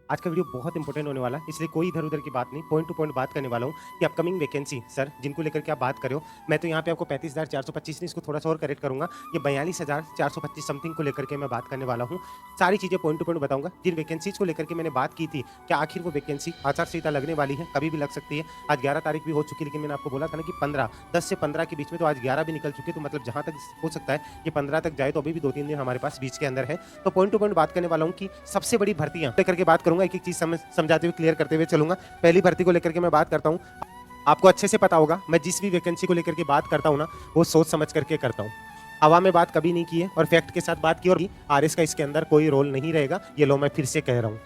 आज का वीडियो बहुत इंपॉर्टेंट होने वाला है, इसलिए कोई इधर-उधर की बात नहीं, पॉइंट टू पॉइंट बात करने वाला हूँ कि अपकमिंग वैकेंसी सर जिनको लेकर के आप बात कर रहे हो, मैं तो यहाँ पे आपको 35,425 नहीं, इसको थोड़ा-सा और करेक्ट करूँगा, ये 42,425 समथिंग को लेकर के मैं बात करने वाला हूँ। सारी चीज़ें पॉइंट टू पॉइंट बताऊँगा। जिन वैकेंसीज़ को लेकर के मैंने बात की थी, क्या आखिर वो वैकेंसी आचार संहिता लगने वाली है, कभी भी लग सकती है। आज 11 तारीख भी हो चुकी है, लेकिन मैंने आपको बोला था ना कि 15, 10 से 15 के बीच में, तो आज 11 भी निकल चुकी है, तो मतलब जहाँ तक हो सकता है ये 15 तक जाए, तो अभी भी 2-3 दिन हमारे पास बीच के अंदर है। तो पॉइंट टू पॉइंट बात करने वाला हूँ कि सबसे बड़ी भर्तियाँ लेकर के बात करूँगा, एक-एक चीज़ समझाते हुए क्लियर करते हुए चलूँगा। पहली भर्ती को लेकर के मैं बात करता हूँ, आपको अच्छे से पता होगा, मैं जिस भी वैकेंसी को लेकर के बात करता हूँ ना, वो सोच समझ करके करता हूँ। हवा में बात कभी नहीं की है और फैक्ट के साथ बात की, और आरएस का इसके अंदर कोई रोल नहीं रहेगा, ये लो मैं फिर से कह रहा हूँ।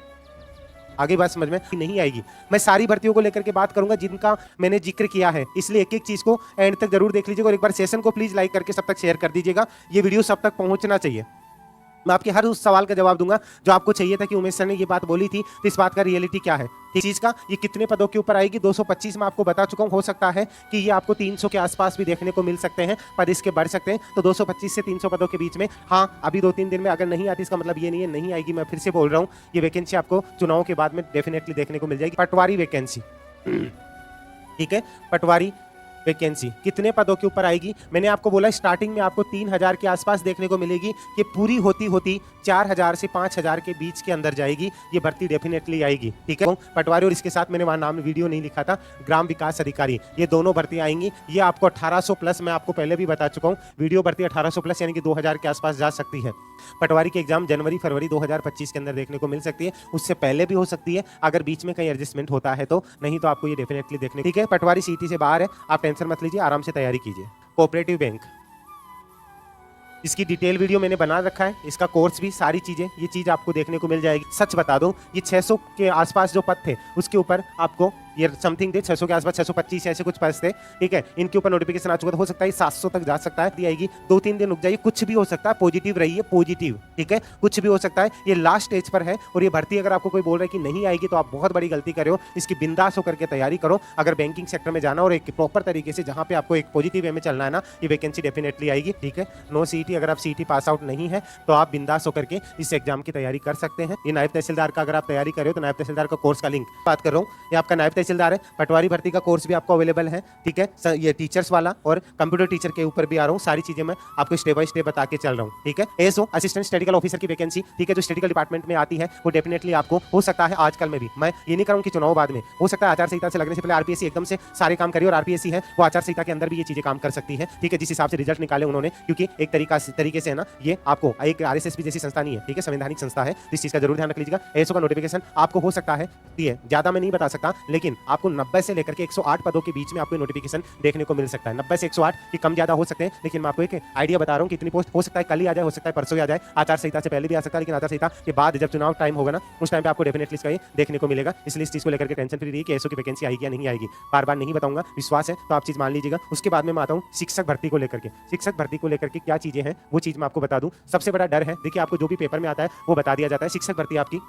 आगे बात समझ में नहीं आएगी। मैं सारी भर्तियों को लेकर के बात करूंगा जिनका मैंने जिक्र किया है, इसलिए एक-एक चीज को एंड तक जरूर देख लीजिएगा और एक बार सेशन को प्लीज लाइक करके सब तक शेयर कर दीजिएगा। ये वीडियो सब तक पहुंचना चाहिए। मैं आपके हर उस सवाल का जवाब दूंगा जो आपको चाहिए था कि उमेश सर ने ये बात बोली थी, तो इस बात का रियलिटी क्या है, इस चीज का, ये कितने पदों के ऊपर आएगी। 225 में आपको बता चुका हूं, हो सकता है कि ये आपको 300 के आसपास भी देखने को मिल सकते हैं, पद इसके बढ़ सकते हैं। तो 225 से 300 पदों के बीच में, हाँ अभी 2-3 दिन में अगर नहीं आती, इसका मतलब ये नहीं है नहीं आएगी। मैं फिर से बोल रहा हूँ, ये वैकेंसी आपको चुनाव के बाद में डेफिनेटली देखने को मिल जाएगी। पटवारी वैकेंसी, ठीक है, पटवारी वैकेंसी कितने पदों के ऊपर आएगी। मैंने आपको बोला स्टार्टिंग में आपको 3,000 के आसपास देखने को मिलेगी, ये पूरी होती होती 4,000 से 5,000 के बीच के अंदर जाएगी। ये भर्ती डेफिनेटली आएगी, ठीक है। पटवारी और इसके साथ मैंने वहां नाम वीडियो नहीं लिखा था, ग्राम विकास अधिकारी, ये दोनों भर्ती आएंगी। ये आपको 1800 प्लस, मैं आपको पहले भी बता चुका हूँ, वीडियो भर्ती 1800 प्लस यानी कि 2,000 के आसपास जा सकती है। पटवारी की एग्जाम जनवरी-फरवरी 2025 के अंदर देखने को मिल सकती है, उससे पहले भी हो सकती है अगर बीच में कहीं एडजस्टमेंट होता है तो, नहीं तो आपको ये डेफिनेटली देखने, ठीक है। पटवारी सीटी से बाहर है, आप टेंशन मत लीजिए, आराम से तैयारी कीजिए। कोऑपरेटिव बैंक, इसकी डिटेल वीडियो मैंने बना रखा है, इसका कोर्स भी, सारी चीजें, ये चीज आपको देखने को मिल जाएगी। सच बता दूं, ये 600 के आसपास जो पद थे उसके ऊपर आपको ये समथिंग थे, 600 के आसपास 625 ऐसे कुछ पद थे, ठीक है। इनके ऊपर नोटिफिकेशन आ चुका था, हो सकता है 700 तक जा सकता है, दी आएगी। 2-3 दिन रुक जाइए, कुछ भी हो सकता है, पॉजिटिव रहिए, पॉजिटिव, ठीक है, कुछ भी हो सकता है। ये लास्ट स्टेज पर है और ये भर्ती अगर आपको कोई बोल रहा है कि नहीं आएगी, तो आप बहुत बड़ी गलती कर रहे हो। इसकी बिंदास होकर के तैयारी करो। अगर बैंकिंग सेक्टर में जाना और एक प्रॉपर तरीके से, जहां पे आपको एक पॉजिटिव वे में चलना है ना, ये वैकेंसी डेफिनेटली आएगी, ठीक है। नो सीईटी, अगर आप सीईटी पास आउट नहीं है तो आप बिंदास होकर के इस एग्जाम की तैयारी कर सकते हैं। ये नायब तहसीलदार का अगर आप तैयारी कर रहे हो तो नायब तहसीलदार का कोर्स का लिंक बात कर रहा हूँ, ये आपका नायब तहसीलदार है। पटवारी भर्ती का कोर्स भी आपको अवेलेबल है, ठीक है। ये टीचर्स वाला और कंप्यूटर टीचर के ऊपर भी आ रहा हूँ, सारी चीजें मैं आपको स्टेप बाय स्टेप बता के चल रहा हूँ, ठीक है। एसओ असिस्टेंट स्टैटिस्टिकल ऑफिसर की वैकेंसी, ठीक है, जो स्टैटिस्टिकल डिपार्टमेंट में आती है, वो डेफिनेटली आपको हो सकता है आजकल में भी, मैं ये नहीं करूँ कि चुनाव बाद में, हो सकता है आचार संहिता से लगने से पहले आरपीएससी एकदम से सारे काम करिए, और आरपीएससी है वो आचार संहिता के अंदर भी ये चीजें काम कर सकती है, ठीक है, जिस हिसाब से रिजल्ट निकाले उन्होंने, क्योंकि एक तरीके से है ना, ये आपको एक आरएसएस जैसी संस्था नहीं है, ठीक है, संवैधानिक संस्था है, इस चीज का जरूर ध्यान रख लीजिएगा। एसओ का नोटिफिकेशन आपको हो सकता है, ज्यादा मैं नहीं बता सकता, लेकिन आपको 90 से लेकर के 108 पदों के बीच में आपको नोटिफिकेशन देखने को मिल सकता है। 90 से 108, ये कम ज्यादा हो सकते हैं, लेकिन मैं आपको एक आइडिया बता रहा हूं कि इतनी पोस्ट हो सकता है कल ही आ जाए, हो सकता है परसों ही आ जाए, आचार संहिता से पहले भी आ सकता है, लेकिन आचार संहिता के बाद जब चुनाव टाइम होगा ना, उस टाइम पे आपको डेफिनेटली इसका ये देखने को मिलेगा। इसलिए इस चीज को लेकर के टेंशन फ्री रहिए कि एसओ की वैकेंसी आएगी या नहीं आएगी, बार बार नहीं बताऊंगा, विश्वास है तो आप चीज मान लीजिएगा। उसके बाद में मैं आता हूं शिक्षक भर्ती को लेकर के। शिक्षक भर्ती को लेकर के क्या चीजें हैं वो चीज मैं आपको बता दूं। सबसे बड़ा डर है, देखिए आपको जो भी पेपर में आता है वो बता दिया जाता है। शिक्षक भर्ती आपकी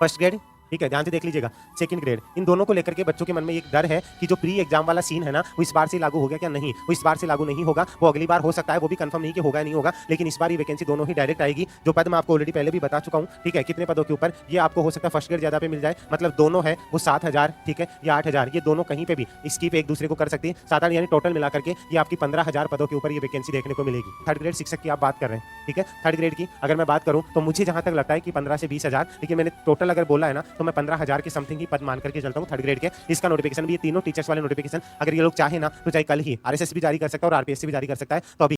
फर्स्ट ग्रेड, ठीक है, ध्यान से देख लीजिएगा, सेकंड ग्रेड, इन दोनों को लेकर के बच्चों के मन में एक डर है कि जो प्री एग्जाम वाला सीन है ना, वो इस बार से लागू हो गया क्या, नहीं, वो इस बार से लागू नहीं होगा, वो अगली बार हो सकता है, वो भी कंफर्म नहीं कि होगा नहीं होगा, लेकिन इस बार ये वैकेंसी दोनों ही डायरेक्ट आएगी। जो पद मैं आपको ऑलरेडी पहले भी बता चुका हूँ, ठीक है, कितने पदों के ऊपर, ये आपको हो सकता है फर्स्ट ग्रेड ज्यादा पे मिल जाए, मतलब दोनों है वो 7,000, ठीक है, या 8,000, ये दोनों कहीं पे भी स्कीप एक दूसरे को कर सकती है। 7-8 यानी टोटल मिला करके ये आपकी 15,000 पदों के ऊपर ये वैकेंसी देखने को मिलेगी। थर्ड ग्रेड शिक्षक की आप बात कर रहे हैं, ठीक है, थर्ड ग्रेड की अगर मैं बात करूं तो मुझे जहां तक लगता है कि 15 से 20,000, लेकिन मैंने टोटल अगर बोला है ना, तो मैं 15,000 के समथिंग ही पद मान करके चलता हूं थर्ड ग्रेड के। इसका नोटिफिकेशन भी, ये तीनों टीचर्स वाले नोटिफिकेशन अगर ये लोग चाहे ना तो चाहे कल ही आरएसएस भी जारी कर सकता है और आरपीएससी भी जारी कर सकता है। तो अभी